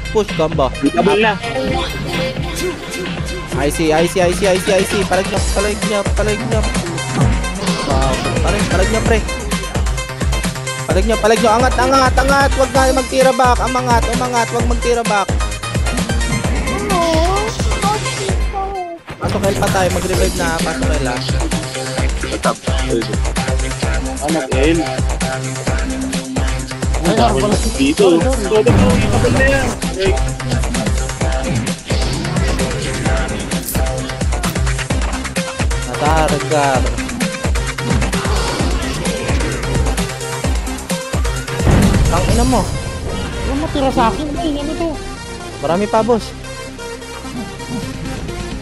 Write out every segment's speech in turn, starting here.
Push combo. Double na. I see. Palag niya. Wow. Palag niya, pre. Palag niya. Angat. Huwag na magtira back. Umangat. Huwag magtira back. Pasok pa tayo. Mag-revive na. Pasok L. Top. Anak L. Ang dami na dito. Double na yan. Natargar. Tangina mo. Ano matira sa akin? Ano to? Marami pa, boss.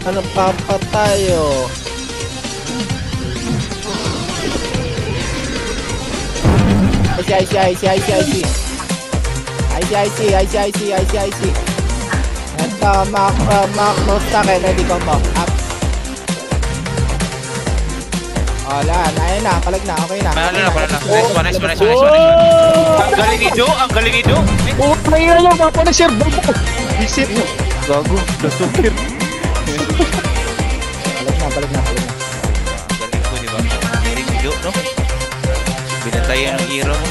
Ano pa tayo? I see. Ito, macro stack eh. Ready combo. Up. Wala, na. Palag na. Okay na. Wala na. Nice one. Ang galing ni Jo. Oh, mahira lang. Baka na share. Visit mo. Gago. Dasukir. Palag na. Galing ko, di ba? Galing ni Jo, no? Binantayan ng hero mo.